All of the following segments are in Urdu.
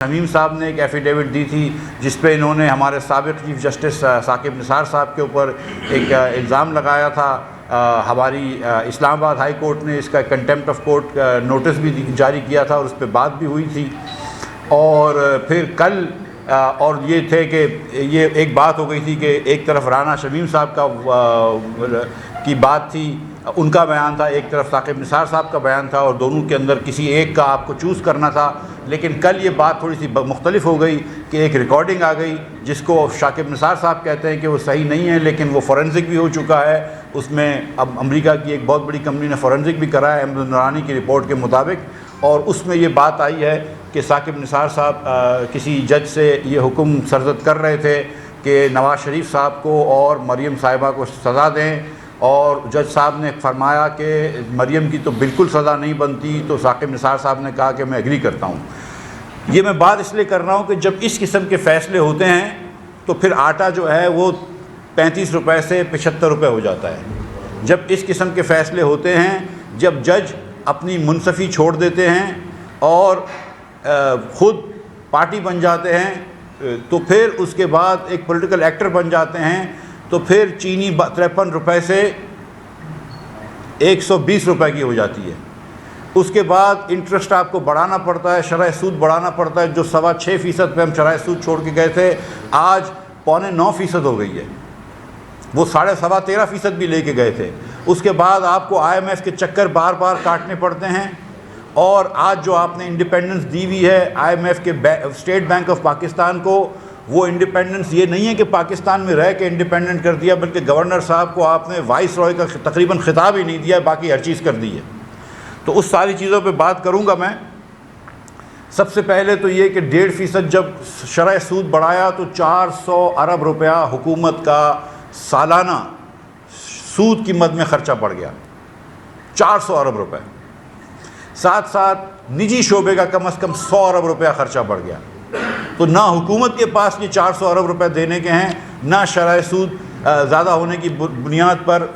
شمیم صاحب نے ایک ایفیڈیوٹ دی تھی جس پہ انہوں نے ہمارے سابق چیف جسٹس ثاقب نثار صاحب کے اوپر ایک الزام لگایا تھا۔ ہماری اسلام آباد ہائی کورٹ نے اس کا کنٹیمپٹ آف کورٹ نوٹس بھی جاری کیا تھا اور اس پہ بات بھی ہوئی تھی۔ اور پھر کل اور یہ تھے کہ یہ ایک بات ہو گئی تھی کہ ایک طرف رانا شمیم صاحب کی بات تھی، ان کا بیان تھا، ایک طرف ثاقب نثار صاحب کا بیان تھا، اور دونوں کے اندر کسی ایک کا آپ کو چوز کرنا تھا۔ لیکن کل یہ بات تھوڑی سی مختلف ہو گئی کہ ایک ریکارڈنگ آ گئی جس کو ثاقب نثار صاحب کہتے ہیں کہ وہ صحیح نہیں ہے، لیکن وہ فورینزک بھی ہو چکا ہے۔ اس میں اب امریکہ کی ایک بہت بڑی کمپنی نے فورینزک بھی کرا ہے احمد نورانی کی رپورٹ کے مطابق، اور اس میں یہ بات آئی ہے کہ ثاقب نثار صاحب کسی جج سے یہ حکم سرزد کر رہے تھے کہ نواز شریف صاحب کو اور مریم صاحبہ کو سزا دیں، اور جج صاحب نے فرمایا کہ مریم کی تو بالکل سزا نہیں بنتی، تو ثاقب نثار صاحب نے کہا کہ میں ایگری کرتا ہوں۔ یہ میں بات اس لیے کر رہا ہوں کہ جب اس قسم کے فیصلے ہوتے ہیں تو پھر آٹا جو ہے وہ 35 روپے سے 75 روپے ہو جاتا ہے۔ جب اس قسم کے فیصلے ہوتے ہیں، جب جج اپنی منصفی چھوڑ دیتے ہیں اور خود پارٹی بن جاتے ہیں، تو پھر اس کے بعد ایک پولیٹیکل ایکٹر بن جاتے ہیں، تو پھر چینی 53 روپے سے 120 روپے کی ہو جاتی ہے۔ اس کے بعد انٹرسٹ آپ کو بڑھانا پڑتا ہے، شرح سود بڑھانا پڑتا ہے، جو 6.25% پہ ہم شرح سود چھوڑ کے گئے تھے آج 8.25% ہو گئی ہے، وہ 13.5% بھی لے کے گئے تھے۔ اس کے بعد آپ کو IMF کے چکر بار بار کاٹنے پڑتے ہیں، اور آج جو آپ نے انڈیپینڈنس دی ہوئی ہے IMF کے اسٹیٹ بینک آف پاکستان کو، وہ انڈیپینڈنس یہ نہیں ہے کہ پاکستان میں رہ کے انڈیپینڈنٹ کر دیا، بلکہ گورنر صاحب کو آپ نے وائس رائے کا تقریباً خطاب ہی نہیں دیا، باقی ہر چیز کر دی ہے۔ تو اس ساری چیزوں پہ بات کروں گا میں۔ سب سے پہلے تو یہ کہ 1.5% جب شرح سود بڑھایا تو 400 ارب روپیہ حکومت کا سالانہ سود کی مد میں خرچہ بڑھ گیا، 400 ارب روپے۔ ساتھ ساتھ نجی شعبے کا کم از کم 100 ارب روپیہ خرچہ بڑھ گیا۔ تو نہ حکومت کے پاس یہ 400 ارب روپے دینے کے ہیں، نہ شرح سود زیادہ ہونے کی بنیاد پر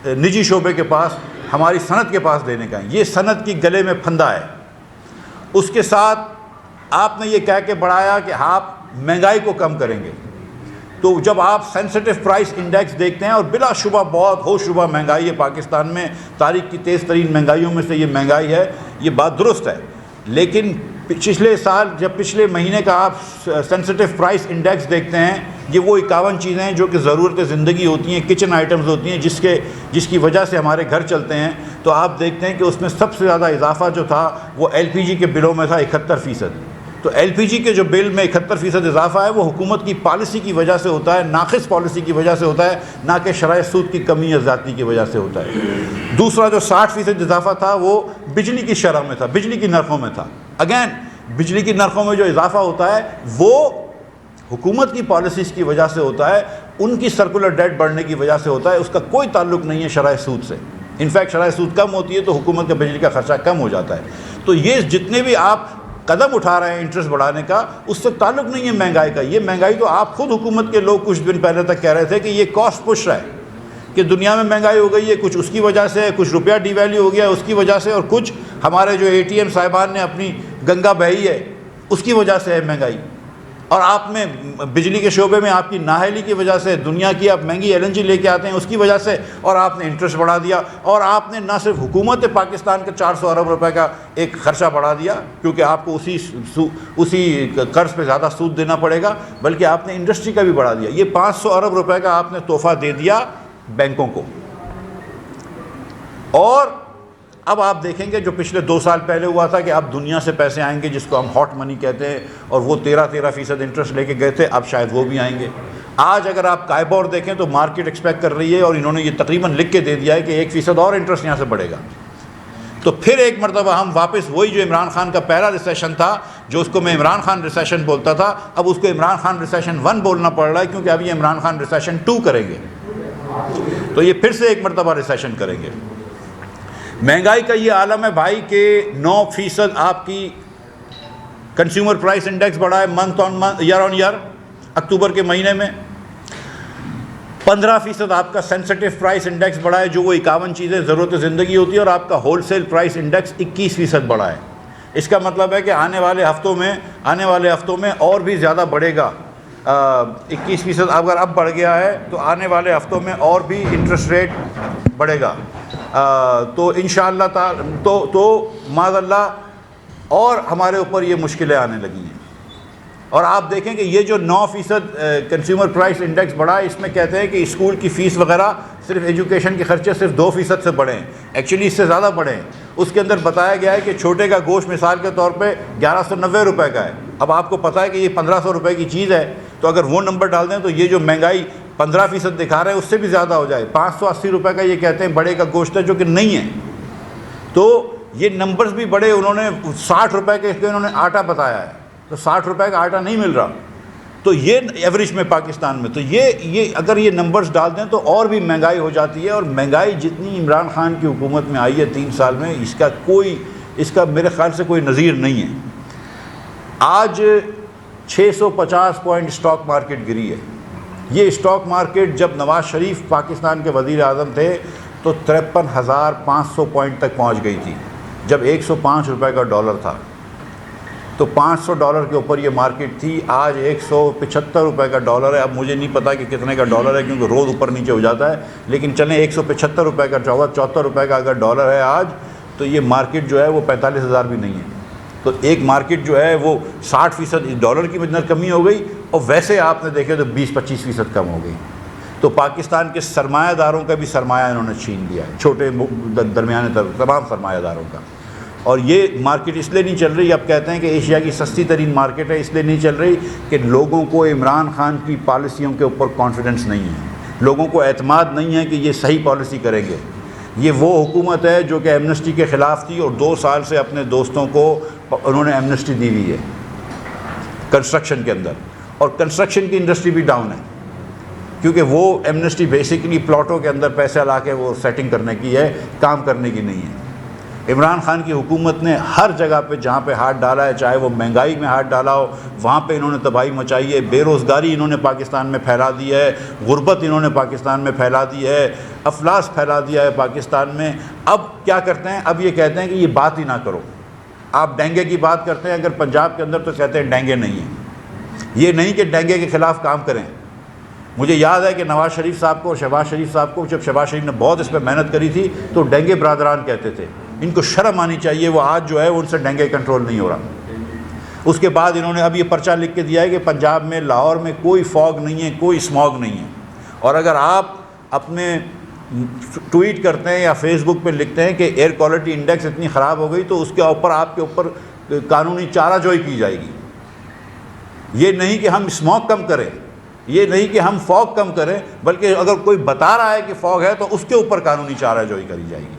نجی شعبے کے پاس، ہماری صنعت کے پاس دینے کا ہے۔ یہ صنعت کی گلے میں پھندا ہے۔ اس کے ساتھ آپ نے یہ کہہ کے بڑھایا کہ آپ مہنگائی کو کم کریں گے، تو جب آپ سینسٹیو پرائس انڈیکس دیکھتے ہیں، اور بلا شبہ بہت ہو شبہ مہنگائی ہے پاکستان میں، تاریخ کی تیز ترین مہنگائیوں میں سے یہ مہنگائی ہے، یہ بات درست ہے، لیکن پچھلے سال جب پچھلے مہینے کا آپ سینسٹیو پرائس انڈیکس دیکھتے ہیں، یہ وہ 51 چیزیں ہیں جو کہ ضرورت زندگی ہوتی ہیں، کچن آئٹمز ہوتی ہیں، جس کی وجہ سے ہمارے گھر چلتے ہیں، تو آپ دیکھتے ہیں کہ اس میں سب سے زیادہ اضافہ جو تھا وہ LPG کے بلوں میں تھا 71%۔ تو LPG کے جو بل میں 71% اضافہ ہے وہ حکومت کی پالیسی کی وجہ سے ہوتا ہے، ناقص پالیسی کی وجہ سے ہوتا ہے، نہ کہ شرح سود کی کمی یا زیادتی کی وجہ سے ہوتا ہے۔ دوسرا جو 60% اضافہ تھا وہ بجلی کی شرح میں تھا، بجلی کی نرخوں میں تھا۔ اگین بجلی کی نرخوں میں جو اضافہ ہوتا ہے وہ حکومت کی پالیسیز کی وجہ سے ہوتا ہے، ان کی سرکولر ڈیٹ بڑھنے کی وجہ سے ہوتا ہے، اس کا کوئی تعلق نہیں ہے شرح سود سے۔ انفیکٹ شرح سود کم ہوتی ہے تو حکومت کا بجلی کا خرچہ کم ہو جاتا ہے۔ تو یہ جتنے بھی آپ قدم اٹھا رہے ہیں انٹرسٹ بڑھانے کا، اس سے تعلق نہیں ہے مہنگائی کا۔ یہ مہنگائی تو آپ خود حکومت کے لوگ کچھ دن پہلے تک کہہ رہے تھے کہ یہ کاسٹ پش ہے، کہ دنیا میں مہنگائی ہو گئی ہے، کچھ اس کی وجہ سے، کچھ روپیہ ڈی ویلیو ہو گیا اس کی وجہ سے، اور کچھ ہمارے جو ATM صاحبان نے اپنی گنگا بہی ہے اس کی وجہ سے ہے مہنگائی۔ اور آپ میں بجلی کے شعبے میں آپ کی نااہلی کی وجہ سے، دنیا کی آپ مہنگی LNG لے کے آتے ہیں اس کی وجہ سے، اور آپ نے انٹرسٹ بڑھا دیا، اور آپ نے نہ صرف حکومت پاکستان کا 400 ارب روپے کا ایک خرچہ بڑھا دیا کیونکہ آپ کو اسی قرض پہ زیادہ سود دینا پڑے گا، بلکہ آپ نے انڈسٹری کا بھی بڑھا دیا۔ یہ 500 ارب روپے کا آپ نے تحفہ دے دیا بینکوں کو۔ اور اب آپ دیکھیں گے جو پچھلے 2 سال پہلے ہوا تھا کہ اب دنیا سے پیسے آئیں گے، جس کو ہم ہاٹ منی کہتے ہیں، اور وہ 13% انٹرسٹ لے کے گئے تھے، اب شاید وہ بھی آئیں گے۔ آج اگر آپ کائبور دیکھیں تو مارکیٹ ایکسپیکٹ کر رہی ہے، اور انہوں نے یہ تقریباً لکھ کے دے دیا ہے کہ 1% اور انٹرسٹ یہاں سے بڑھے گا۔ تو پھر ایک مرتبہ ہم واپس وہی جو عمران خان کا پہلا ریسیشن تھا، جو اس کو میں عمران خان ریسیشن بولتا تھا، اب اس کو عمران خان ریسیشن 1 بولنا پڑ رہا ہے، کیونکہ اب یہ عمران خان ریسیشن 2 کریں گے، تو یہ پھر سے ایک مرتبہ ریسیشن کریں گے۔ مہنگائی کا یہ عالم ہے بھائی کہ 9% آپ کی کنزیومر پرائس انڈیکس بڑھا ہے month on month, year on year, اکتوبر کے مہینے میں 15% آپ کا سینسٹیو پرائس انڈیکس بڑھا ہے، جو وہ 51 چیزیں ضرورت زندگی ہوتی ہے، اور آپ کا ہول سیل پرائس انڈیکس 21% بڑھا ہے۔ اس کا مطلب ہے کہ آنے والے ہفتوں میں اور بھی زیادہ بڑھے گا. 21% اگر اب بڑھ گیا ہے تو آنے والے ہفتوں میں اور بھی انٹرسٹ ریٹ بڑھے گا. تو انشاءاللہ تعالی تو معاذ اللہ اور ہمارے اوپر یہ مشکلیں آنے لگی ہیں. اور آپ دیکھیں کہ یہ جو 9% کنزیومر پرائس انڈیکس بڑھا ہے، اس میں کہتے ہیں کہ اسکول کی فیس وغیرہ صرف ایجوکیشن کے خرچے صرف 2% سے بڑھے ہیں. ایکچولی اس سے زیادہ بڑھے ہیں. اس کے اندر بتایا گیا ہے کہ چھوٹے کا گوشت مثال کے طور پہ 1190 روپے کا ہے. اب آپ کو پتہ ہے کہ یہ 1500 روپے کی چیز ہے، تو اگر وہ نمبر ڈال دیں تو یہ جو مہنگائی 15% دکھا رہے ہیں اس سے بھی زیادہ ہو جائے. 580 روپے کا یہ کہتے ہیں بڑے کا گوشت ہے، جو کہ نہیں ہے. تو یہ نمبرز بھی بڑے. انہوں نے 60 روپے کے انہوں نے آٹا بتایا ہے، تو 60 روپے کا آٹا نہیں مل رہا. تو یہ ایوریج میں پاکستان میں، تو یہ اگر یہ نمبرز ڈال دیں تو اور بھی مہنگائی ہو جاتی ہے. اور مہنگائی جتنی عمران خان کی حکومت میں آئی ہے 3 سال میں، اس کا میرے خیال سے کوئی نظیر نہیں ہے. آج 650 پوائنٹ اسٹاک مارکیٹ گری ہے. یہ اسٹاک مارکیٹ جب نواز شریف پاکستان کے وزیر اعظم تھے تو 53,500 پوائنٹ تک پہنچ گئی تھی، جب 105 روپے کا ڈالر تھا. تو $500 کے اوپر یہ مارکیٹ تھی. آج 175 روپے کا ڈالر ہے. اب مجھے نہیں پتا کہ کتنے کا ڈالر ہے، کیونکہ روز اوپر نیچے ہو جاتا ہے، لیکن چلیں 175 روپے کا 74 روپے کا اگر ڈالر ہے آج، تو یہ مارکیٹ جو ہے وہ 45,000 بھی نہیں ہے. تو ایک مارکیٹ جو ہے وہ 60% ڈالر کی وجہ سے کمی ہو گئی، اور ویسے آپ نے دیکھے تو 20-25% کم ہو گئی. تو پاکستان کے سرمایہ داروں کا بھی سرمایہ انہوں نے چھین لیا ہے، چھوٹے درمیانے تمام سرمایہ داروں کا. اور یہ مارکیٹ اس لیے نہیں چل رہی، اب کہتے ہیں کہ ایشیا کی سستی ترین مارکیٹ ہے، اس لیے نہیں چل رہی کہ لوگوں کو عمران خان کی پالیسیوں کے اوپر کانفیڈنس نہیں ہے. لوگوں کو اعتماد نہیں ہے کہ یہ صحیح پالیسی کریں گے. یہ وہ حکومت ہے جو کہ ایمنسٹی کے خلاف تھی، اور 2 سال سے اپنے دوستوں کو انہوں نے ایمنسٹی دی ہوئی ہے کنسٹرکشن کے اندر. اور کنسٹرکشن کی انڈسٹری بھی ڈاؤن ہے، کیونکہ وہ ایمنسٹی بیسیکلی پلاٹوں کے اندر پیسے لا کے وہ سیٹنگ کرنے کی ہے، کام کرنے کی نہیں ہے. عمران خان کی حکومت نے ہر جگہ پہ جہاں پہ ہاتھ ڈالا ہے، چاہے وہ مہنگائی میں ہاتھ ڈالا ہو، وہاں پہ انہوں نے تباہی مچائی ہے. بے روزگاری انہوں نے پاکستان میں پھیلا دی ہے، غربت انہوں نے پاکستان میں پھیلا دی ہے، افلاس پھیلا دیا ہے پاکستان میں. اب کیا کرتے ہیں؟ اب یہ کہتے ہیں کہ یہ بات ہی نہ کرو. آپ ڈینگے کی بات کرتے ہیں اگر پنجاب کے اندر، تو کہتے ہیں ڈینگے نہیں ہیں. یہ نہیں کہ ڈینگے کے خلاف کام کریں. مجھے یاد ہے کہ نواز شریف صاحب کو اور شہباز شریف صاحب کو، جب شہباز شریف نے بہت اس پہ محنت کری تھی، تو ڈینگے برادران کہتے تھے. ان کو شرم آنی چاہیے. وہ آج جو ہے ان سے ڈینگے کنٹرول نہیں ہو رہا. اس کے بعد انہوں نے اب یہ پرچہ لکھ کے دیا ہے کہ پنجاب میں، لاہور میں کوئی فوگ نہیں ہے، کوئی اسموگ نہیں ہے. اور اگر آپ اپنے ٹویٹ کرتے ہیں یا فیس بک پہ لکھتے ہیں کہ ایئر کوالٹی انڈیکس اتنی خراب ہو گئی، تو اس کے اوپر آپ کے اوپر قانونی چارہ جوئی کی جائے گی. یہ نہیں کہ ہم اسموگ کم کریں، یہ نہیں کہ ہم فوگ کم کریں، بلکہ اگر کوئی بتا رہا ہے کہ فوگ ہے تو اس کے اوپر قانونی چارہ جوئی کری جائے گی.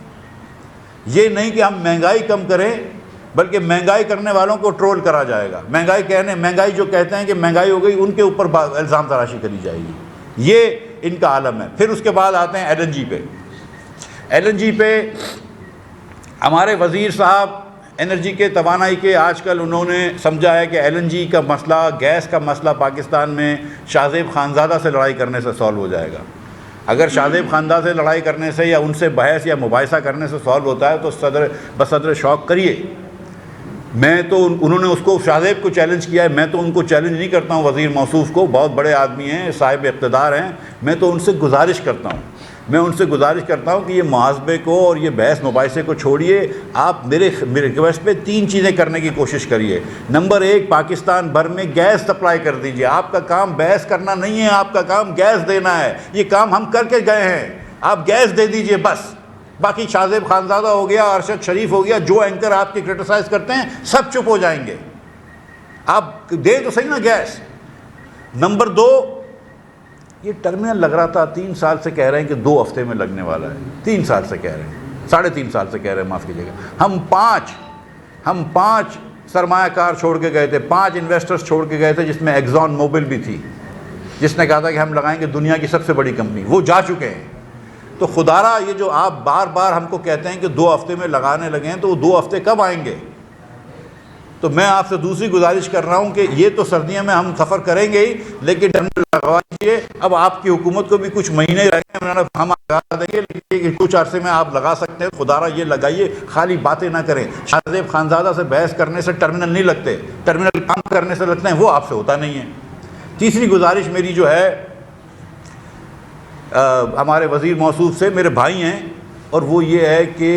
یہ نہیں کہ ہم مہنگائی کم کریں، بلکہ مہنگائی کرنے والوں کو ٹرول کرا جائے گا. مہنگائی جو کہتے ہیں کہ مہنگائی ہو گئی، ان کے اوپر الزام تراشی کری جائے گی. یہ ان کا عالم ہے. پھر اس کے بعد آتے ہیں ایل این جی پہ. ایل این جی پہ ہمارے وزیر صاحب انرجی کے، توانائی کے، آج کل انہوں نے سمجھا ہے کہ ایل این جی کا مسئلہ، گیس کا مسئلہ پاکستان میں شاہ زیب خانزادہ سے لڑائی کرنے سے سالو ہو جائے گا. اگر شاہ زیب خانزادہ سے لڑائی کرنے سے یا ان سے بحث یا مباحثہ کرنے سے سالو ہوتا ہے تو بصدر شوق کریے. انہوں نے اس کو، شاہ زیب کو چیلنج کیا ہے. میں تو ان کو چیلنج نہیں کرتا ہوں، وزیر موصوف کو، بہت بڑے آدمی ہیں، صاحب اقتدار ہیں. میں تو ان سے گزارش کرتا ہوں کہ یہ محاسبے کو اور یہ بحث مباحثے کو چھوڑیے. آپ میرے ریکویسٹ پہ 3 چیزیں کرنے کی کوشش کریے. نمبر 1، پاکستان بھر میں گیس سپلائی کر دیجیے. آپ کا کام بحث کرنا نہیں ہے، آپ کا کام گیس دینا ہے. یہ کام ہم کر کے گئے ہیں. آپ گیس دے دیجیے بس. باقی شاہ زیب خانزادہ ہو گیا، ارشد شریف ہو گیا، جو اینکر آپ کی کرٹیسائز کرتے ہیں سب چپ ہو جائیں گے. آپ دیں تو صحیح نا گیس. نمبر 2، یہ ٹرمینل لگ رہا تھا 3 سال سے کہہ رہے ہیں کہ 2 ہفتے میں لگنے والا ہے. 3 سال سے کہہ رہے ہیں، 3.5 سال سے کہہ رہے ہیں، معاف کیجیے گا. ہم 5 سرمایہ کار چھوڑ کے گئے تھے، 5 انویسٹرز چھوڑ کے گئے تھے، جس میں ایگزون موبل بھی تھی، جس نے کہا تھا کہ ہم لگائیں گے دنیا کی سب سے بڑی کمپنی. وہ جا چکے ہیں. تو خدارا یہ جو آپ بار بار ہم کو کہتے ہیں کہ 2 ہفتے میں لگانے لگے ہیں، تو وہ 2 ہفتے کب آئیں گے؟ تو میں آپ سے دوسری گزارش کر رہا ہوں کہ یہ تو سردیوں میں ہم سفر کریں گے ہی، لیکن ٹرمینل لگوا دیجیے. اب آپ کی حکومت کو بھی کچھ مہینے رہ گئے، ہم لگا دیں گے، لیکن کچھ عرصے میں آپ لگا سکتے ہیں. خدا را یہ لگائیے، خالی باتیں نہ کریں. شاہ زیب خانزادہ سے بحث کرنے سے ٹرمینل نہیں لگتے، ٹرمینل کام کرنے سے لگتے ہیں، وہ آپ سے ہوتا نہیں ہے. تیسری گزارش میری جو ہے ہمارے وزیر موصوف سے، میرے بھائی ہیں، اور وہ یہ ہے کہ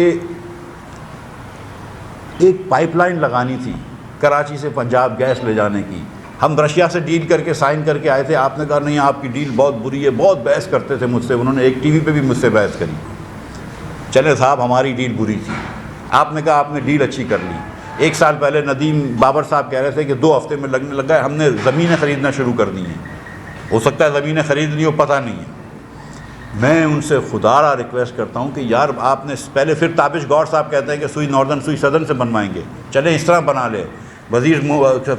ایک پائپ لائن لگانی تھی کراچی سے پنجاب گیس لے جانے کی. ہم رشیا سے ڈیل کر کے سائن کر کے آئے تھے. آپ نے کہا نہیں آپ کی ڈیل بہت بری ہے، بہت بحث کرتے تھے مجھ سے. انہوں نے ایک ٹی وی پہ بھی مجھ سے بحث کری. چلے صاحب ہماری ڈیل بری تھی. آپ نے کہا آپ نے ڈیل اچھی کر لی. 1 سال پہلے ندیم بابر صاحب کہہ رہے تھے کہ 2 ہفتے میں لگنے لگا ہے. ہم نے زمینیں خریدنا شروع کر دی ہیں. ہو سکتا ہے زمینیں خرید لی ہو، پتہ نہیں ہے. میں ان سے خدا را ریکویسٹ کرتا ہوں کہ یار آپ نے پہلے، پھر تابش گور صاحب کہتے ہیں کہ سوئی ناردرن سوئی سدرن سے بنوائیں گے. چلیں اس طرح بنا لے. وزیر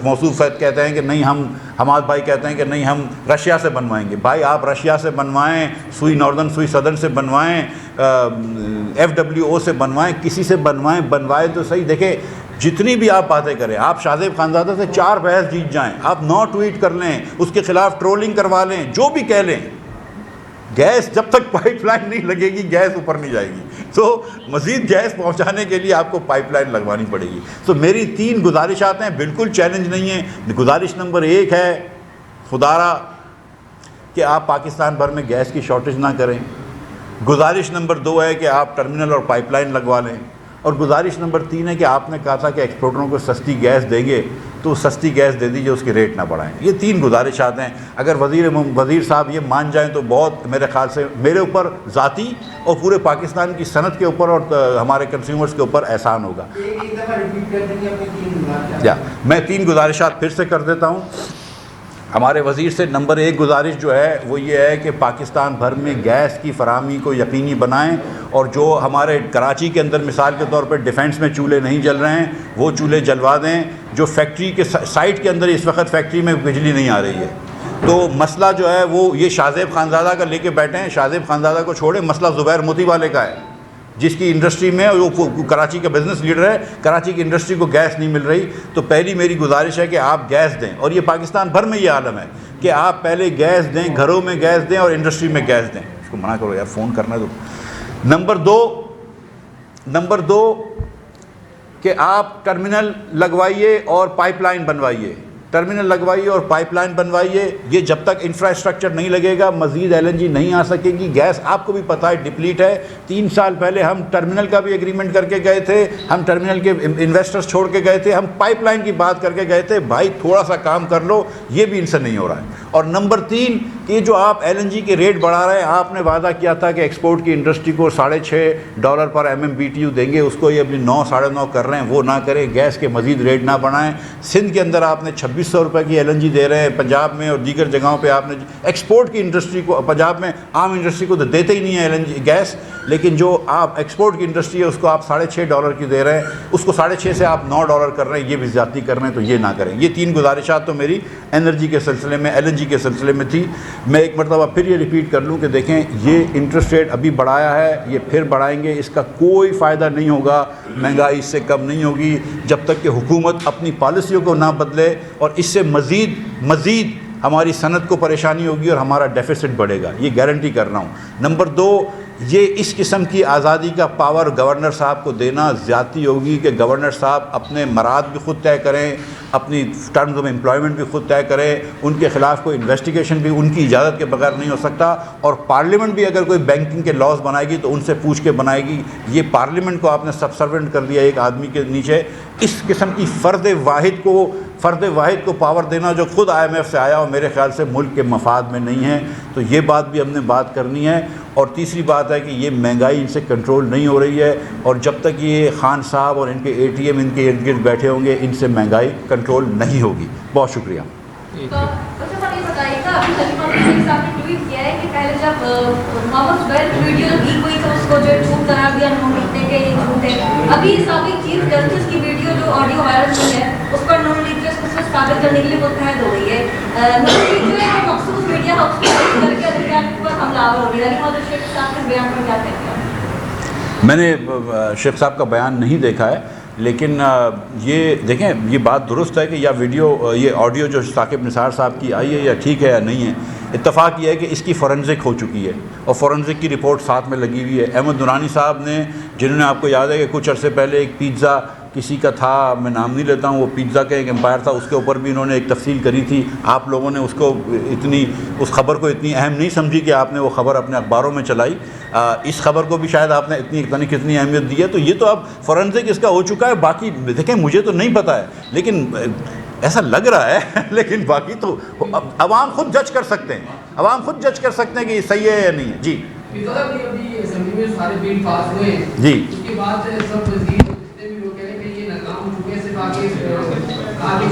موصوف فیض کہتے ہیں کہ نہیں، ہم حماد بھائی کہتے ہیں کہ نہیں ہم رشیا سے بنوائیں گے. بھائی آپ رشیا سے بنوائیں، سوئی ناردرن سوئی سدرن سے بنوائیں، FWO سے بنوائیں، کسی سے بنوائیں، بنوائیں تو صحیح. دیکھیں جتنی بھی آپ باتیں کریں، آپ شاہ زیب خانزادہ سے 4 بحث جیت جائیں، آپ 9 ٹویٹ کر لیں، اس کے خلاف ٹرولنگ کروا لیں، جو بھی کہہ لیں، گیس جب تک پائپ لائن نہیں لگے گی گیس اوپر نہیں جائے گی. تو مزید گیس پہنچانے کے لیے آپ کو پائپ لائن لگوانی پڑے گی. تو میری 3 گزارشات ہیں، بالکل چیلنج نہیں ہیں. گزارش نمبر 1 ہے خدا را کہ آپ پاکستان بھر میں گیس کی شارٹیج نہ کریں. گزارش نمبر 2 ہے کہ آپ ٹرمینل اور پائپ لائن لگوا لیں. اور گزارش نمبر 3 ہے کہ آپ نے کہا تھا کہ ایکسپورٹروں کو سستی گیس دیں گے، تو سستی گیس دے دیجیے، اس کے ریٹ نہ بڑھائیں. یہ 3 گزارشات ہیں. اگر وزیر صاحب یہ مان جائیں تو بہت میرے خیال سے میرے اوپر ذاتی اور پورے پاکستان کی صنعت کے اوپر اور ہمارے کنزیومرز کے اوپر احسان ہوگا. میں 3 گزارشات پھر سے کر دیتا ہوں ہمارے وزیر سے. نمبر 1 گزارش جو ہے وہ یہ ہے کہ پاکستان بھر میں گیس کی فراہمی کو یقینی بنائیں، اور جو ہمارے کراچی کے اندر مثال کے طور پر ڈیفنس میں چولہے نہیں جل رہے ہیں وہ چولہے جلوا دیں. جو فیکٹری کے سائٹ کے اندر اس وقت فیکٹری میں بجلی نہیں آ رہی ہے، تو مسئلہ جو ہے وہ یہ شاہ زیب خانزادہ کا لے کے بیٹھے ہیں. شاہ زیب خانزادہ کو چھوڑیں، مسئلہ زبیر موتی والے کا ہے، جس کی انڈسٹری میں وہ کراچی کا بزنس لیڈر ہے. کراچی کی انڈسٹری کو گیس نہیں مل رہی. تو پہلی میری گزارش ہے کہ آپ گیس دیں، اور یہ پاکستان بھر میں یہ عالم ہے کہ آپ پہلے گیس دیں، گھروں میں گیس دیں اور انڈسٹری میں گیس دیں. اس کو منع کرو یار، فون کرنا تو. نمبر 2 کہ آپ ٹرمینل لگوائیے اور پائپ لائن بنوائیے. ٹرمینل لگوائیے اور پائپ لائن بنوائیے. یہ جب تک انفراسٹرکچر نہیں لگے گا مزید LNG نہیں آ سکے گی. گیس آپ کو بھی پتہ ہے ڈپلیٹ ہے. 3 سال پہلے ہم ٹرمینل کا بھی ایگریمنٹ کر کے گئے تھے، ہم ٹرمینل کے انویسٹرز چھوڑ کے گئے تھے، ہم پائپ لائن کی بات کر کے گئے تھے. بھائی تھوڑا سا کام کر لو، یہ بھی ان سے نہیں ہو رہا ہے. اور نمبر 3 کہ جو آپ LNG کے ریٹ بڑھا رہے ہیں، آپ نے وعدہ کیا تھا کہ ایکسپورٹ کی انڈسٹری کو $6.5 پر MMBTU دیں گے، اس کو یہ اپنی 9 9.5 کر رہے ہیں، وہ نہ کریں. گیس کے مزید ریٹ نہ بڑھائیں. سندھ کے اندر آپ نے 2600 روپے کی LNG دے رہے ہیں، پنجاب میں اور دیگر جگہوں پہ آپ نے ایکسپورٹ کی انڈسٹری کو، پنجاب میں عام انڈسٹری کو تو دیتے ہی نہیں ہے LNG گیس، لیکن جو آپ ایکسپورٹ کی انڈسٹری ہے اس کو آپ $6.5 کی دے رہے ہیں، اس کو 6.5 سے آپ $9 کر رہے ہیں. یہ بھی زیادتی کر رہے ہیں، تو یہ نہ کریں. یہ 3 گزارشات تو میری انرجی کے سلسلے میں، LNG کے سلسلے میں تھی. میں ایک مرتبہ پھر یہ ریپیٹ کر لوں کہ دیکھیں یہ انٹرسٹ ریٹ ابھی بڑھایا ہے، یہ پھر بڑھائیں گے، اس کا کوئی فائدہ نہیں ہوگا. مہنگائی اس سے کم نہیں ہوگی جب تک کہ حکومت اپنی پالیسیوں کو نہ بدلے، اور اس سے مزید ہماری صنعت کو پریشانی ہوگی اور ہمارا ڈیفیسٹ بڑھے گا. یہ گارنٹی کر رہا ہوں. نمبر 2 یہ اس قسم کی آزادی کا پاور گورنر صاحب کو دینا زیادتی ہوگی کہ گورنر صاحب اپنے مراد بھی خود طے کریں، اپنی ٹرمز آف امپلائمنٹ بھی خود طے کریں. ان کے خلاف کوئی انویسٹیگیشن بھی ان کی اجازت کے بغیر نہیں ہو سکتا. اور پارلیمنٹ بھی اگر کوئی بینکنگ کے لاز بنائے گی تو ان سے پوچھ کے بنائے گی. یہ پارلیمنٹ کو آپ نے سبسرونٹ کر دیا ایک آدمی کے نیچے. اس قسم کی فرد واحد کو پاور دینا جو خود IMF سے آیا اور میرے خیال سے ملک کے مفاد میں نہیں ہے. تو یہ بات بھی ہم نے بات کرنی ہے. اور تیسری بات ہے کہ یہ مہنگائی ان سے کنٹرول نہیں ہو رہی ہے، اور جب تک یہ خان صاحب اور ان کے ATM ان کے ارد گرد بیٹھے ہوں گے ان سے مہنگائی کنٹرول نہیں ہوگی. بہت شکریہ. میں نے شیخ صاحب کا بیان نہیں دیکھا ہے. لیکن یہ دیکھیں یہ بات درست ہے کہ یا ویڈیو یہ آڈیو جو ثاقب نثار صاحب کی آئی ہے یا ٹھیک ہے یا نہیں ہے. اتفاق یہ ہے کہ اس کی فورنزک ہو چکی ہے اور فورنزک کی رپورٹ ساتھ میں لگی ہوئی ہے. احمد نورانی صاحب نے جنہوں نے آپ کو یاد ہے کہ کچھ عرصے پہلے ایک پیزا کسی کا تھا, میں نام نہیں لیتا ہوں, وہ پیزا کا ایک امپائر تھا, اس کے اوپر بھی انہوں نے ایک تفصیل کری تھی. آپ لوگوں نے اس کو اس خبر کو اتنی اہم نہیں سمجھی کہ آپ نے وہ خبر اپنے اخباروں میں چلائی. اس خبر کو بھی شاید آپ نے اتنی کتنی اہمیت دی ہے. تو یہ تو اب فورنزک اس کا ہو چکا ہے. باقی دیکھیں مجھے تو نہیں پتہ ہے لیکن ایسا لگ رہا ہے لیکن باقی تو عوام خود جج کر سکتے ہیں, عوام خود جج کر سکتے ہیں کہ یہ صحیح ہے یا نہیں ہے. جی جی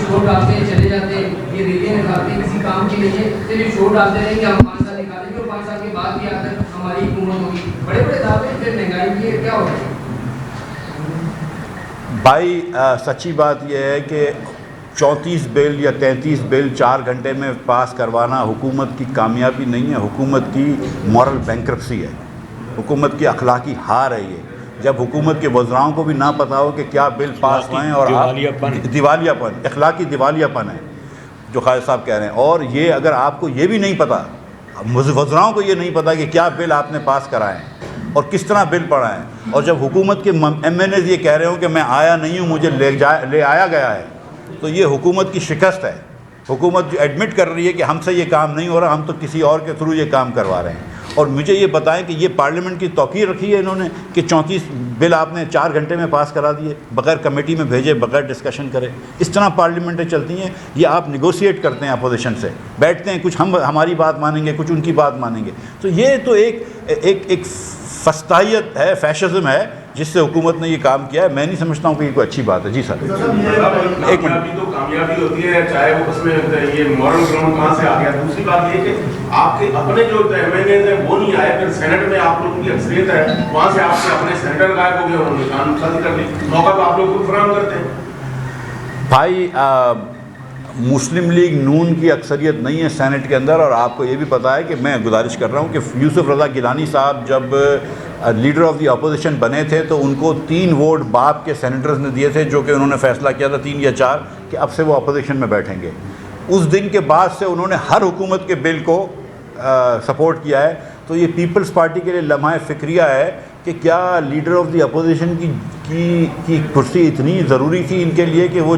شور ڈالتے ہیں چلے جاتے ہیں, یہ ریلیاں نکالتے ہیں کسی کام کے لیے, صرف شور ڈالتے رہیں کہ ہم 5 سال نکالیں گے اور 5 سال کے بعد بھی آ کر ہماری حکومت ہوگی. بڑے بڑے دعوے, پھر مہنگائی کی کیا ہوگا؟ بھائی سچی بات یہ ہے کہ 34 بل یا 33 بل 4 گھنٹے میں پاس کروانا حکومت کی کامیابی نہیں ہے, حکومت کی مورل بینکرپسی ہے, حکومت کی اخلاقی ہار ہے. یہ جب حکومت کے وزراؤں کو بھی نہ پتہ ہو کہ کیا بل پاس ہوئے ہیں اور دیوالیہ پن, اخلاقی دیوالیہ پن ہے جو خالد صاحب کہہ رہے ہیں. اور یہ اگر آپ کو یہ بھی نہیں پتہ, وزراؤں کو یہ نہیں پتہ کہ کیا بل آپ نے پاس کرائے ہیں اور کس طرح بل پڑھائے ہیں, اور جب حکومت کے ایم این ایز یہ کہہ رہے ہوں کہ میں آیا نہیں ہوں مجھے لے آیا گیا ہے, تو یہ حکومت کی شکست ہے. حکومت جو ایڈمٹ کر رہی ہے کہ ہم سے یہ کام نہیں ہو رہا, ہم تو کسی اور کے تھرو یہ کام کروا رہے ہیں. اور مجھے یہ بتائیں کہ یہ پارلیمنٹ کی توقیر رکھی ہے انہوں نے کہ 34 بل آپ نے 4 گھنٹے میں پاس کرا دیے, بغیر کمیٹی میں بھیجے, بغیر ڈسکشن کرے. اس طرح پارلیمنٹیں چلتی ہیں. یہ آپ نیگوشیٹ کرتے ہیں اپوزیشن سے, بیٹھتے ہیں, کچھ ہم ہماری بات مانیں گے, کچھ ان کی بات مانیں گے. تو یہ تو ایک فسطائیت ہے, فیشزم ہے جس سے حکومت نے یہ کام کیا ہے. میں نہیں سمجھتا ہوں کہ یہ کوئی اچھی بات ہے. جی سر ایک منٹ. تو کامیابی ہوتی ہے چاہے وہ اس میں یہ مورل گراؤنڈ کہاں سے آ گیا. دوسری بات یہ کہ آپ کے اپنے جو ایم این ایز ہیں وہ نہیں آئے, پھر سینٹ میں آپ لوگوں کی اکثریت ہے, وہاں سے آپ کے اپنے سینیٹر غائب ہو گئے, انہوں نے قانون سازی کر لی, موقع تو آپ لوگ کو فراہم کرتے ہیں. بھائی مسلم لیگ نون کی اکثریت نہیں ہے سینٹ کے اندر, اور آپ کو یہ بھی پتہ ہے کہ میں گزارش کر رہا ہوں کہ یوسف رضا گیلانی صاحب جب لیڈر آف دی اپوزیشن بنے تھے تو ان کو 3 ووٹ باپ کے سینیٹرز نے دیے تھے, جو کہ انہوں نے فیصلہ کیا تھا 3 یا 4 کہ اب سے وہ اپوزیشن میں بیٹھیں گے. اس دن کے بعد سے انہوں نے ہر حکومت کے بل کو سپورٹ کیا ہے. تو یہ پیپلز پارٹی کے لیے لمحہ فکریہ ہے کہ کیا لیڈر آف دی اپوزیشن کی کرسی اتنی ضروری تھی ان کے لیے کہ وہ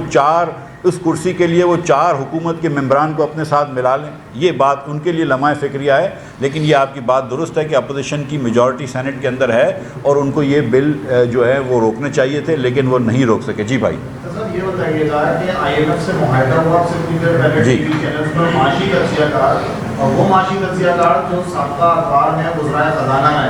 اس کرسی کے لیے وہ 4 حکومت کے ممبران کو اپنے ساتھ ملا لیں. یہ بات ان کے لیے لمحہ فکریہ ہے. لیکن یہ آپ کی بات درست ہے کہ اپوزیشن کی میجورٹی سینٹ کے اندر ہے اور ان کو یہ بل جو ہے وہ روکنے چاہیے تھے, لیکن وہ نہیں روک سکے. جی بھائی یہ بتائیے گا کہ آئی ایم ایف سے معاہدہ ہوا جی معاشی تجزیہ کار, اور وہ معاشی تجزیہ کار جو سابقہ اخبار میں وزرائے خزانہ ہے,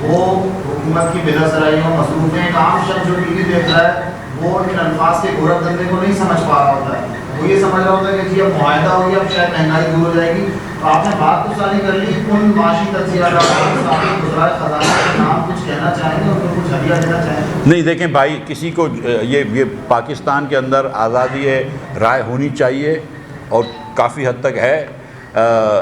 وہ حکومت کی بلا صلاحیتوں مصروف ہیں. ایک عام شخص جو ٹی وی دیکھ رہا ہے وہ ان الفاظ کے گورکھ دھندے کو نہیں سمجھ پا رہا ہوتا ہے. وہ یہ سمجھ رہا ہوتا ہے کہ جی اب معاہدہ ہو گیا, اب شاید مہنگائی دور ہو جائے گی. تو آپ نے بات تو ساری کر لی, ان معاشی تجزیہ کاروں سابق وزرائے خزانہ کے نام کچھ کہنا چاہیں گے, ان کو کچھ ہدیہ دینا چاہیں گے؟ نہیں دیکھیں بھائی, کسی کو یہ پاکستان کے اندر آزادی رائے ہونی چاہیے اور کافی حد تک ہے,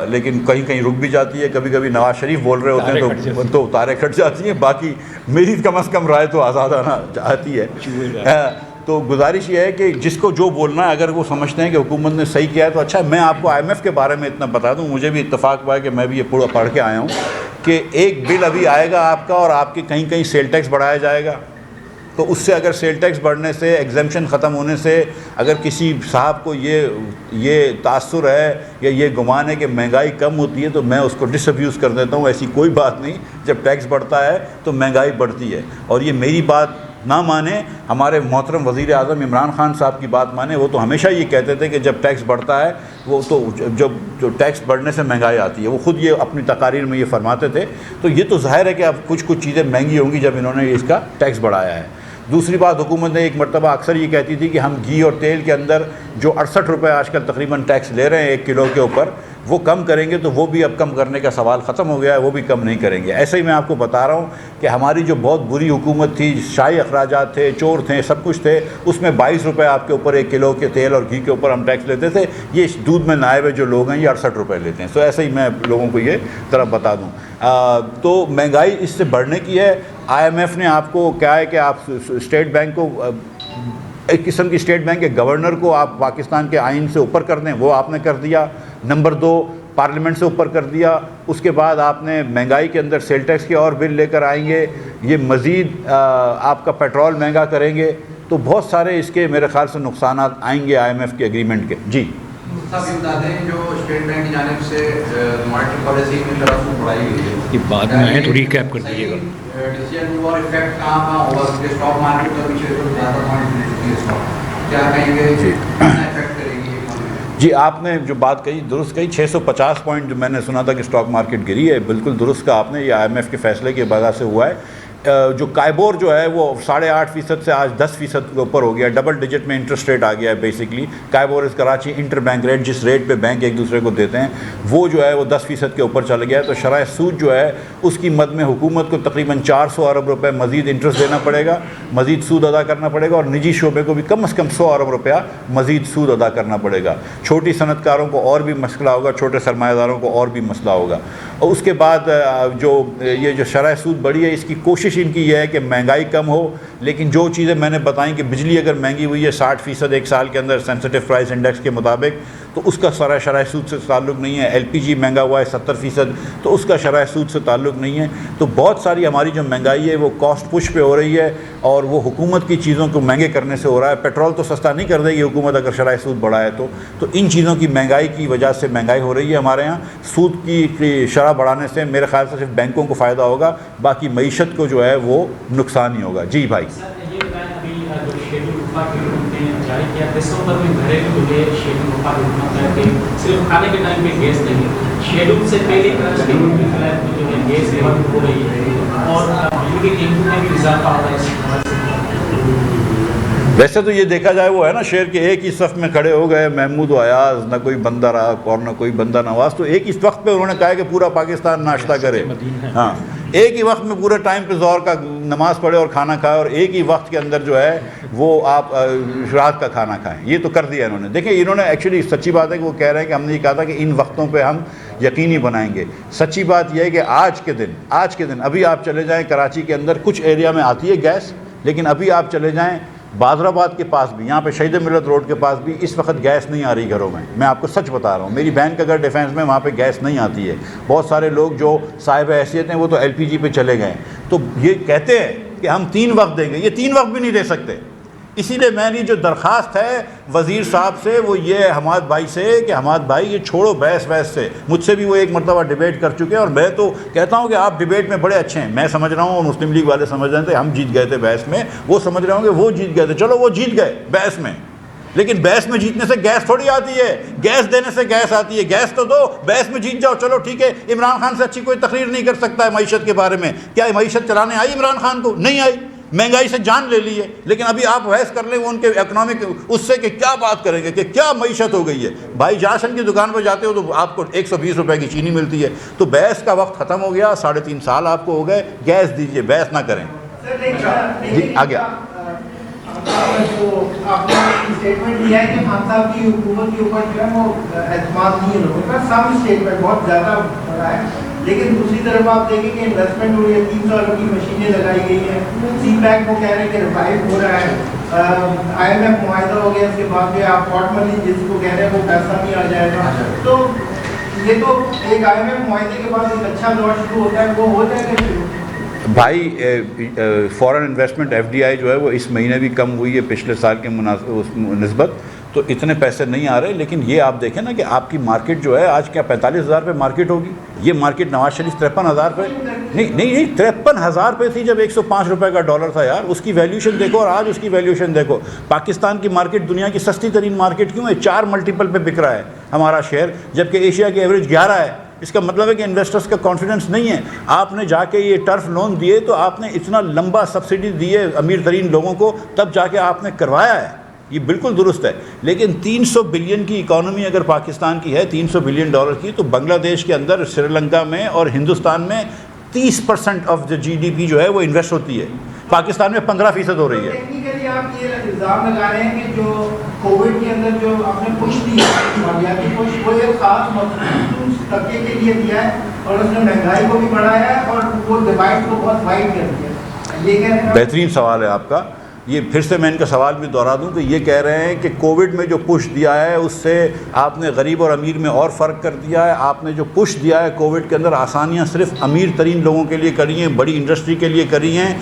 لیکن کہیں کہیں رک بھی جاتی ہے. کبھی کبھی نواز شریف بول رہے ہوتے ہیں تو تاریں کھٹ جاتی ہیں. باقی میری کم از کم رائے تو آزاد آنا چاہتی ہے. تو گزارش یہ ہے کہ جس کو جو بولنا ہے, اگر وہ سمجھتے ہیں کہ حکومت نے صحیح کیا ہے تو اچھا. میں آپ کو آئی ایم ایف کے بارے میں اتنا بتا دوں, مجھے بھی اتفاق ہوا ہے کہ میں بھی یہ پورا پڑھ کے آیا ہوں کہ ایک بل ابھی آئے گا آپ کا, اور آپ کے کہیں کہیں سیل ٹیکس بڑھایا جائے گا. تو اس سے اگر سیل ٹیکس بڑھنے سے, ایگزمپشن ختم ہونے سے اگر کسی صاحب کو یہ تاثر ہے یا یہ گمان ہے کہ مہنگائی کم ہوتی ہے, تو میں اس کو ڈس ابیوز کر دیتا ہوں. ایسی کوئی بات نہیں. جب ٹیکس بڑھتا ہے تو مہنگائی بڑھتی ہے. اور یہ میری بات نہ مانیں, ہمارے محترم وزیر اعظم عمران خان صاحب کی بات مانیں. وہ تو ہمیشہ یہ کہتے تھے کہ جب ٹیکس بڑھتا ہے وہ تو جو ٹیکس بڑھنے سے مہنگائی آتی ہے, وہ خود یہ اپنی تقاریر میں یہ فرماتے تھے. تو یہ تو ظاہر ہے کہ اب کچھ چیزیں مہنگی ہوں گی جب انہوں نے اس کا ٹیکس بڑھایا ہے. دوسری بات, حکومت نے ایک مرتبہ اکثر یہ کہتی تھی کہ ہم گھی اور تیل کے اندر جو 68 روپے آج کل تقریباً ٹیکس لے رہے ہیں 1 کلو کے اوپر, وہ کم کریں گے. تو وہ بھی اب کم کرنے کا سوال ختم ہو گیا ہے, وہ بھی کم نہیں کریں گے. ایسے ہی میں آپ کو بتا رہا ہوں کہ ہماری جو بہت بری حکومت تھی, شاہی اخراجات تھے, چور تھے, سب کچھ تھے, اس میں 22 روپے آپ کے اوپر 1 کلو کے تیل اور گھی کے اوپر ہم ٹیکس لیتے تھے. یہ دودھ میں نائب جو لوگ ہیں یہ 68 روپے لیتے ہیں. تو ایسے ہی میں لوگوں کو یہ طرف بتا دوں. تو مہنگائی اس سے بڑھنے کی ہے. آئی ایم ایف نے آپ کو کیا ہے کہ آپ اسٹیٹ بینک کو ایک قسم کی اسٹیٹ بینک کے گورنر کو آپ پاکستان کے آئین سے اوپر کر دیں، وہ آپ نے کر دیا۔ نمبر 2 پارلیمنٹ سے اوپر کر دیا۔ اس کے بعد آپ نے مہنگائی کے اندر سیل ٹیکس کے اور بل لے کر آئیں گے، یہ مزید آپ کا پیٹرول مہنگا کریں گے، تو بہت سارے اس کے میرے خیال سے نقصانات آئیں گے IMF کے ایگریمنٹ کے۔ جی صاحب یہ بتا دیں جو اسٹیٹ بینک کی جانب سے مانیٹری پالیسی کی طرف سے بڑھائی گئی ہے، یہ بعد میں ہے تو ریکیپ کر دیجیے گا۔ ڈیسیژن اور افیکٹ کہاں ہوگا؟ کیونکہ اسٹاک مارکیٹ کا پیچھے تو زیادہ پوائنٹ مل چکی ہے اسٹاک، کیا کہیں گے کتنا افیکٹ کرے گی؟ جی آپ نے جو بات کہی درست کہی، 650 پوائنٹ جو میں نے سنا تھا کہ اسٹاک مارکیٹ گری ہے، بالکل درست کہا آپ نے، یہ IMF کے فیصلے کی وجہ سے ہوا ہے۔ جو کائبور جو ہے وہ 8.5% سے آج 10% کے اوپر ہو گیا، ڈبل ڈیجٹ میں انٹرسٹ ریٹ آ گیا ہے بیسکلی۔ کائبور از کراچی انٹر بینک ریٹ، جس ریٹ پہ بینک ایک دوسرے کو دیتے ہیں، وہ جو ہے وہ 10% کے اوپر چلا گیا ہے۔ تو شرح سود جو ہے اس کی مد میں حکومت کو تقریباً 400 ارب روپے مزید انٹرسٹ دینا پڑے گا، مزید سود ادا کرنا پڑے گا، اور نجی شعبے کو بھی کم از کم 100 ارب روپیہ مزید سود ادا کرنا پڑے گا۔ چھوٹی صنعت کاروں کو اور بھی مسئلہ ہوگا، چھوٹے سرمایہ داروں کو اور بھی مسئلہ ہوگا۔ اور اس کے بعد یہ جو شرح سود بڑھی ہے، اس کی کوشش ان کی یہ ہے کہ مہنگائی کم ہو، لیکن جو چیزیں میں نے بتائیں کہ بجلی اگر مہنگی ہوئی ہے 60% ایک سال کے اندر سینسٹیو پرائس انڈیکس کے مطابق، تو اس کا شرح سود سے تعلق نہیں ہے۔ LPG مہنگا ہوا ہے 70%، تو اس کا شرح سود سے تعلق نہیں ہے۔ تو بہت ساری ہماری جو مہنگائی ہے وہ کاسٹ پش پہ ہو رہی ہے، اور وہ حکومت کی چیزوں کو مہنگے کرنے سے ہو رہا ہے۔ پیٹرول تو سستا نہیں کر دے گی حکومت اگر شرح سود بڑھائے تو ان چیزوں کی مہنگائی کی وجہ سے مہنگائی ہو رہی ہے ہمارے ہاں۔ سود کی شرح بڑھانے سے میرے خیال سے صرف بینکوں کو فائدہ ہوگا، باقی معیشت کو جو ہے وہ نقصان ہی ہوگا۔ جی بھائی جاری کیا دسمبر میں گھریلو جو ہے شیڈول وفاق حکومت ہے کہ صرف کھانے کے ٹائم پہ گیس نہیں، شیڈول سے پہلے شیڈول کی خلاف جو ہے گیس بند ہو رہی ہے، اور بجلی کی قیمتوں میں بھی اضافہ ہو رہا ہے۔ ویسے تو یہ دیکھا جائے وہ ہے نا شعر کے ایک ہی صف میں کھڑے ہو گئے محمود و ایاز، نہ کوئی بندہ رہا اور نہ کوئی بندہ نواز، تو ایک ہی وقت پہ انہوں نے کہا کہ پورا پاکستان ناشتہ کرے، ہاں ایک ہی وقت میں پورے ٹائم پہ ظہر کا نماز پڑھے اور کھانا کھائے، اور ایک ہی وقت کے اندر جو ہے وہ آپ رات کا کھانا کھائیں۔ یہ تو کر دیا انہوں نے۔ دیکھیں انہوں نے ایکچولی سچی بات ہے کہ وہ کہہ رہے ہیں کہ ہم نے یہ کہا تھا کہ ان وقتوں پہ ہم یقینی بنائیں گے۔ سچی بات یہ ہے کہ آج کے دن ابھی آپ چلے جائیں کراچی کے اندر کچھ ایریا میں آتی ہے گیس، لیکن ابھی آپ چلے جائیں بادر آباد کے پاس بھی، یہاں پہ شہید ملت روڈ کے پاس بھی اس وقت گیس نہیں آ رہی گھروں میں آپ کو سچ بتا رہا ہوں۔ میری بہن کا گھر ڈیفینس میں، وہاں پہ گیس نہیں آتی ہے۔ بہت سارے لوگ جو صاحب حیثیت ہیں وہ تو LPG پہ چلے گئے، تو یہ کہتے ہیں کہ ہم 3 وقت دیں گے، یہ 3 وقت بھی نہیں دے سکتے۔ اسی لیے میری جو درخواست ہے وزیر صاحب سے وہ یہ ہے حماد بھائی سے کہ حماد بھائی یہ چھوڑو بحث سے۔ مجھ سے بھی وہ ایک مرتبہ ڈیبیٹ کر چکے ہیں، اور میں تو کہتا ہوں کہ آپ ڈیبیٹ میں بڑے اچھے ہیں، میں سمجھ رہا ہوں اور مسلم لیگ والے سمجھ رہے تھے ہم جیت گئے تھے بحث میں، وہ سمجھ رہے ہوں کہ وہ جیت گئے تھے، چلو وہ جیت گئے بحث میں، لیکن بحث میں جیتنے سے گیس تھوڑی آتی ہے، گیس دینے سے گیس آتی ہے۔ گیس تو دو، بحث میں جیت جاؤ، چلو ٹھیک ہے۔ عمران خان سے اچھی کوئی تقریر نہیں کر سکتا ہے معیشت کے بارے میں، کیا معیشت چلانے آئی عمران خان کو؟ نہیں آئی، مہنگائی سے جان لے لی ہے، لیکن ابھی آپ بحث کر لیں وہ ان کے اکنامک اس سے کہ کیا بات کریں گے کہ کیا معیشت ہو گئی ہے۔ بھائی جاشن کی دکان پہ جاتے ہو تو آپ کو 120 روپے کی چینی ملتی ہے، تو بحث کا وقت ختم ہو گیا، 3.5 سال آپ کو ہو گئے، گیس دیجئے، بحث نہ کریں۔ جی آ گیا جو آپ نے اسٹیٹمنٹ دیا ہے کہ خان صاحب کی حکومت کے اوپر جو ہے وہ اعتماد نہیں ہے لوگوں کا، سام اسٹیٹمنٹ بہت زیادہ بڑا ہے، لیکن دوسری طرف آپ دیکھیں کہ انویسٹمنٹ ہوئی ہے، 300 ارب کی مشینیں لگائی گئی ہیں، سی پیک وہ کہہ رہے ہیں کہ ریوائو ہو رہا ہے، IMF معاہدہ ہو گیا، اس کے بعد میں آپ پورٹ منی جس کو کہہ رہے ہیں وہ پیسہ بھی آ جائے گا، تو یہ تو ایک IMF معاہدے کے بعد ایک اچھا دور شروع ہوتا ہے، وہ ہو جائے گا شروع؟ بھائی فورن انویسٹمنٹ FDI جو ہے وہ اس مہینے بھی کم ہوئی ہے پچھلے سال کے نسبت، تو اتنے پیسے نہیں آ رہے، لیکن یہ آپ دیکھیں نا کہ آپ کی مارکیٹ جو ہے آج کیا 45,000 پہ مارکیٹ ہوگی؟ یہ مارکیٹ نواز شریف 53,000 پہ نہیں 53,000 پہ تھی جب 105 روپے کا ڈالر تھا یار، اس کی ویلیوشن دیکھو اور آج اس کی ویلیوشن دیکھو۔ پاکستان کی مارکیٹ دنیا کی سستی ترین مارکیٹ کیوں ہے؟ 4 ملٹیپل پہ بک رہا ہے ہمارا شیئر، جبکہ ایشیا کی ایوریج 11 ہے۔ اس کا مطلب ہے کہ انویسٹرز کا کانفیڈنس نہیں ہے۔ آپ نے جا کے یہ ٹرف لون دیے تو آپ نے اتنا لمبا سبسڈی دی ہے امیر ترین لوگوں کو، تب جا کے آپ نے کروایا ہے، یہ بالکل درست ہے۔ لیکن 300 بلین کی اکانومی اگر پاکستان کی ہے، 300 بلین ڈالر کی، تو بنگلہ دیش کے اندر، سری لنکا میں اور ہندوستان میں 30% آف دا GDP جو ہے وہ انویسٹ ہوتی ہے، پاکستان میں 15% ہو رہی ہے۔ ٹیکنیکلی آپ یہ الزام لگا رہے ہیں کہ جو کووڈ کے اندر جو آپ نے پش دی ہے، مالیاتی پش، وہ ایک خاص مخصوص طبقے کے لیے دیا ہے، اور اس نے مہنگائی کو بھی بڑھایا ہے اور وہ ڈیوائڈ کو بہت وائڈ کر دیا ہے، یہ کہہ رہے ہیں؟ بہترین سوال ہے آپ کا۔ یہ پھر سے میں ان کا سوال بھی دہرا دوں کہ یہ کہہ رہے ہیں کہ کووڈ میں جو پش دیا ہے اس سے آپ نے غریب اور امیر میں اور فرق کر دیا ہے. آپ نے جو پش دیا ہے کووڈ کے اندر آسانیاں صرف امیر ترین لوگوں کے لیے کری ہیں, بڑی انڈسٹری کے لیے کری ہیں,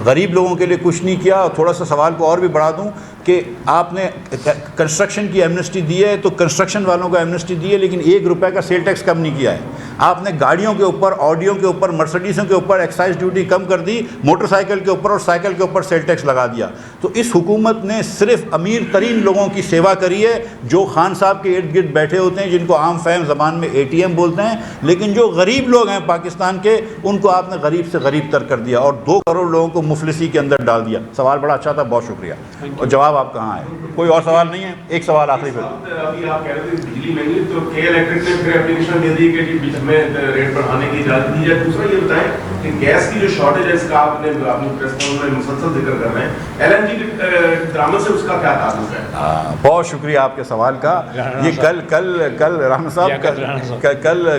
غریب لوگوں کے لیے کچھ نہیں کیا. اور تھوڑا سا سوال کو اور بھی بڑھا دوں کہ آپ نے کنسٹرکشن کی ایمنسٹی دی ہے تو کنسٹرکشن والوں کو ایمنسٹی دی ہے, لیکن 1 روپے کا سیل ٹیکس کم نہیں کیا ہے. آپ نے گاڑیوں کے اوپر, آڈیوں کے اوپر, مرسڈیزوں کے اوپر ایکسائز ڈیوٹی کم کر دی, موٹر سائیکل کے اوپر اور سائیکل کے اوپر سیل ٹیکس لگا دیا. تو اس حکومت نے صرف امیر ترین لوگوں کی سیوا کری ہے, جو خان صاحب کے ارد گرد بیٹھے ہوتے ہیں, جن کو عام فہم زبان میں ATM بولتے ہیں. لیکن جو غریب لوگ ہیں پاکستان کے, ان کو آپ نے غریب سے غریب تر کر دیا اور 2 کروڑ لوگوں کو مفلسی کے اندر ڈال دیا. سوال بڑا اچھا تھا, بہت شکریہ. اور جواب آپ کہاں ہے؟ کوئی اور سوال نہیں ہے؟ ایک سوال آخری پہ. ابھی آپ کہہ رہے تھے بجلی مہنگی, تو کے الیکٹرک نے پھر اپلیکیشن دے دی کہ بیچ میں ریٹ بڑھانے کی اجازت دی جائے. دوسرا یہ بتائیں کہ گیس کی جو شارٹیج ہے, اس کا آپ نے اپنی پریس کانفرنس میں مسلسل ذکر کر رہے ہیں, LNG کے درآمد سے اس کا کیا تعلق ہے؟ بہت شکریہ آپ کے سوال کا. یہ کل رحمت صاحب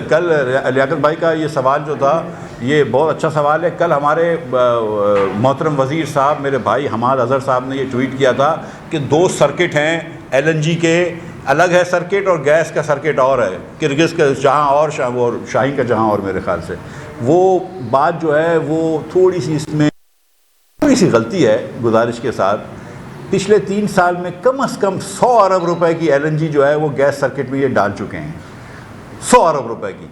کل لیاقت بھائی کا یہ سوال جو تھا, یہ بہت اچھا سوال ہے. کل ہمارے محترم وزیر صاحب, میرے بھائی حماد اظہر صاحب نے یہ ٹویٹ کیا تھا کہ 2 سرکٹ ہیں LNG کے, الگ ہے سرکٹ, اور گیس کا سرکٹ اور ہے, کرگز کا جہاں اور شاہین کا جہاں اور. میرے خیال سے وہ بات جو ہے وہ تھوڑی سی اس میں تھوڑی سی غلطی ہے. گزارش کے ساتھ, پچھلے 3 سال میں کم از کم 100 ارب روپے کی LNG جو ہے وہ گیس سرکٹ میں یہ ڈال چکے ہیں. 100 ارب روپے کی,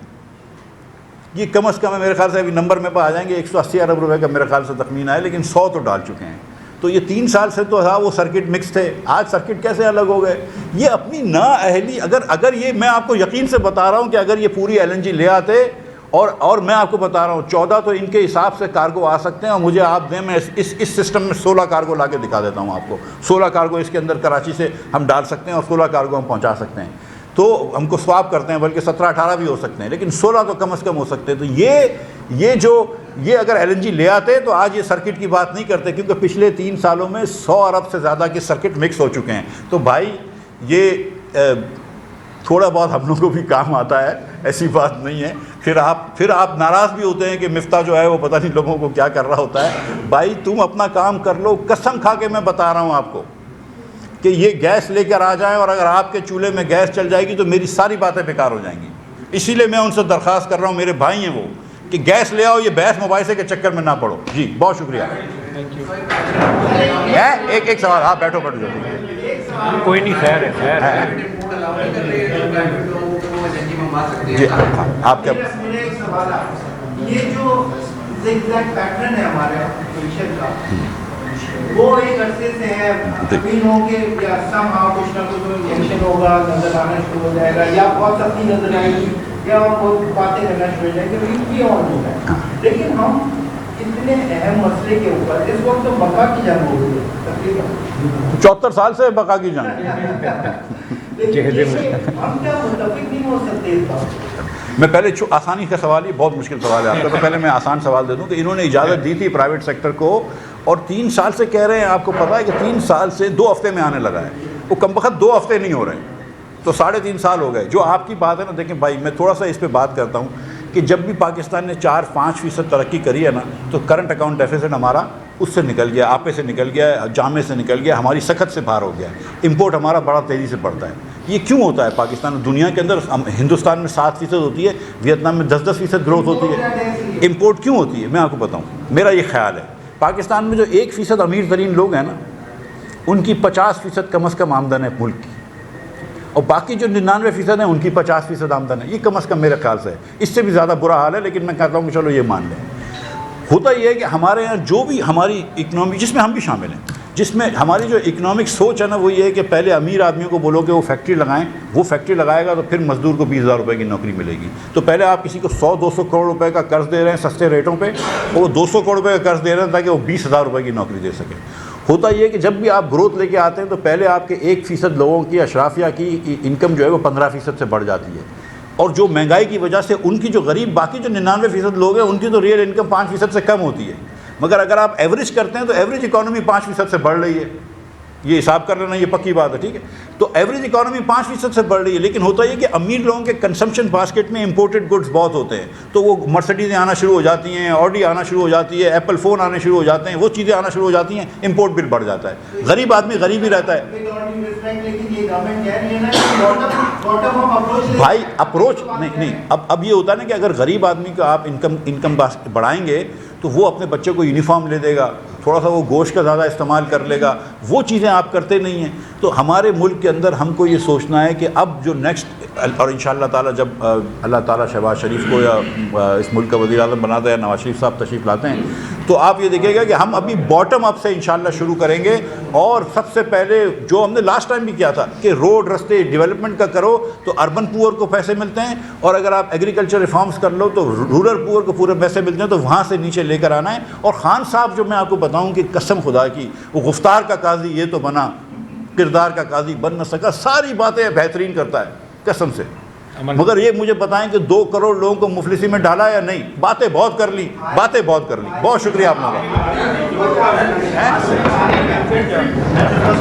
یہ کم از کم ہے. میرے خیال سے ابھی نمبر میں آ جائیں گے, 180 ارب روپے کا میرے خیال سے تخمینہ ہے, لیکن 100 تو ڈال چکے ہیں. تو یہ 3 سال سے تو تھا وہ سرکٹ مکس تھے, آج سرکٹ کیسے الگ ہو گئے؟ یہ اپنی نااہلی, اگر یہ میں آپ کو یقین سے بتا رہا ہوں کہ اگر یہ پوری LNG لے آتے, اور میں آپ کو بتا رہا ہوں 14 تو ان کے حساب سے کارگو آ سکتے ہیں, اور مجھے آپ دیں, میں اس سسٹم میں 16 کارگو لا کے دکھا دیتا ہوں آپ کو. 16 کارگو اس کے اندر کراچی سے ہم ڈال سکتے ہیں اور 16 کارگو ہم پہنچا سکتے ہیں. تو ہم کو سواپ کرتے ہیں, بلکہ 17-18 بھی ہو سکتے ہیں, لیکن 16 تو کم از کم ہو سکتے ہیں. تو یہ اگر LNG لے آتے تو آج یہ سرکٹ کی بات نہیں کرتے, کیونکہ پچھلے 3 سالوں میں 100 ارب سے زیادہ کے سرکٹ مکس ہو چکے ہیں. تو بھائی یہ تھوڑا بہت ہم لوگوں کو بھی کام آتا ہے, ایسی بات نہیں ہے. پھر آپ ناراض بھی ہوتے ہیں کہ مفتاح جو ہے وہ پتہ نہیں لوگوں کو کیا کر رہا ہوتا ہے. بھائی تم اپنا کام کر لو. قسم کھا کے میں بتا رہا ہوں آپ کو کہ یہ گیس لے کر آ جائیں, اور اگر آپ کے چولہے میں گیس چل جائے گی تو میری ساری باتیں بیکار ہو جائیں گی. اسی لیے میں ان سے درخواست کر رہا ہوں, میرے بھائی ہیں وہ, کہ گیس لے آؤ, یہ بحث مباحثے کے چکر میں نہ پڑو. جی بہت شکریہ. ایک سوال, آپ بیٹھو کوئی نہیں, خیر ہے. جی آپ کیا, میرا ایک سوال ہے, یہ جو زگزیگ پیٹرن ہے ہمارے پوزیشن کا, وہ ایک عرصے سے ہے, امین ہو کے یا سم ہاؤ کچھ نہ کچھ ایکشن ہوگا, نظر آنا شروع ہو جائے گا, یا بہت سختی نظر آئے گی, یا بہت باتیں کرنا شروع ہو جائیں گی, یہ اور ہوگا. لیکن ہم اتنے اہم مسئلے کے اوپر اس وقت تو بقا کی جنگ ہو رہی ہے, تقریباً 74 سال سے بقا کی جنگ. ہم کیا متفق نہیں ہو سکتے اس بات. میں پہلے آسانی کا سوال, یہ بہت مشکل سوال ہے آپ کا, تو پہلے میں آسان سوال دے دوں کہ انہوں نے اجازت دی تھی پرائیویٹ سیکٹر کو, اور 3 سال سے کہہ رہے ہیں, آپ کو پتہ ہے کہ 3 سال سے 2 ہفتے میں آنے لگا ہے. وہ کم بخت 2 ہفتے نہیں ہو رہے ہیں, تو 3.5 سال ہو گئے. جو آپ کی بات ہے نا, دیکھیں بھائی میں تھوڑا سا اس پہ بات کرتا ہوں کہ جب بھی پاکستان نے 4-5% ترقی کری ہے نا, تو کرنٹ اکاؤنٹ ڈیفیسٹ ہمارا اس سے نکل گیا, آپے سے نکل گیا, جامے سے نکل گیا, ہماری سخت سے باہر ہو گیا. امپورٹ ہمارا بڑا تیزی سے بڑھتا ہے. یہ کیوں ہوتا ہے پاکستان میں؟ دنیا کے اندر ہندوستان میں 7% ہوتی ہے, ویتنام میں 10% گروتھ ہوتی ہے. امپورٹ کیوں ہوتی ہے؟ میں آپ کو بتاؤں, میرا یہ خیال ہے, پاکستان میں جو 1% امیر ترین لوگ ہیں نا, ان کی 50% کم از کم آمدن ہے ملک کی, اور باقی جو 99% ہیں ان کی 50% آمدن ہے. یہ کم از کم میرے خیال سے ہے. اس سے بھی زیادہ برا حال ہے, لیکن میں کہتا ہوں کہ چلو یہ مان لیں. ہوتا یہ ہے کہ ہمارے یہاں جو بھی ہماری اکنامی, جس میں ہم بھی شامل ہیں, جس میں ہماری جو اکنامک سوچ ہے نا, وہ یہ ہے کہ پہلے امیر آدمیوں کو بولو کہ وہ فیکٹری لگائیں, وہ فیکٹری لگائے گا تو پھر مزدور کو 20,000 روپے کی نوکری ملے گی. تو پہلے آپ کسی کو 100-200 کروڑ روپے کا قرض دے رہے ہیں سستے ریٹوں پہ, اور وہ 200 کروڑ روپے کا قرض دے رہے ہیں تاکہ وہ 20,000 روپے کی نوکری دے سکیں. ہوتا یہ ہے کہ جب بھی آپ گروتھ لے کے آتے ہیں تو پہلے آپ کے 1% لوگوں کی, اشرافیہ کی انکم جو ہے وہ 15% سے بڑھ جاتی ہے, اور جو مہنگائی کی وجہ سے ان کی جو غریب باقی جو 99% لوگ ہیں ان کی تو ریئل انکم 5% سے کم ہوتی ہے. مگر اگر آپ ایوریج کرتے ہیں تو ایوریج اکانومی 5% سے بڑھ رہی ہے. یہ حساب کر لینا، یہ پکی بات ہے، ٹھیک ہے. تو ایوریج اکانومی 5% سے بڑھ رہی ہے، لیکن ہوتا یہ کہ امیر لوگوں کے کنزمپشن باسکٹ میں امپورٹڈ گڈس بہت ہوتے ہیں، تو وہ مرسڈیزیں آنا شروع ہو جاتی ہیں، آڈی آنا شروع ہو جاتی ہے، ایپل فون آنے شروع ہو جاتے ہیں، وہ چیزیں آنا شروع ہو جاتی ہیں، امپورٹ بل بڑھ جاتا ہے. غریب آدمی غریب ہی رہتا ہے. بھائی اپروچ نہیں، اب یہ ہوتا ہے نا کہ اگر غریب آدمی کا آپ انکم بڑھائیں گے تو وہ اپنے بچے کو یونیفارم لے دے گا، تھوڑا سا وہ گوشت کا زیادہ استعمال کر لے گا، وہ چیزیں آپ کرتے نہیں ہیں. تو ہمارے ملک کے اندر ہم کو یہ سوچنا ہے کہ اب جو نیکسٹ، اور انشاءاللہ تعالیٰ جب اللہ تعالیٰ شہباز شریف کو یا اس ملک کا وزیر اعظم بناتا ہے، نواز شریف صاحب تشریف لاتے ہیں، تو آپ یہ دیکھیں گا کہ ہم ابھی باٹم اپ سے انشاءاللہ شروع کریں گے. اور سب سے پہلے جو ہم نے لاسٹ ٹائم بھی کیا تھا کہ روڈ رستے ڈیولپمنٹ کا کرو تو اربن پور کو پیسے ملتے ہیں، اور اگر آپ ایگریکلچر ریفارمز کر لو تو رورل پور کو پورے پیسے ملتے ہیں، تو وہاں سے نیچے لے کر آنا ہے. اور خان صاحب جو میں آپ کو بتاؤں کہ قسم خدا کی، وہ گفتار کا قاضی یہ تو بنا، کردار کا قاضی بن نہ سکا، ساری باتیں بہترین کرتا ہے قسم سے. مگر یہ مجھے بتائیں کہ 2 کروڑ لوگوں کو مفلسی میں ڈالا یا نہیں؟ باتیں بہت کر لی، باتیں بہت کر لی. بہت شکریہ آپ لوگوں کا.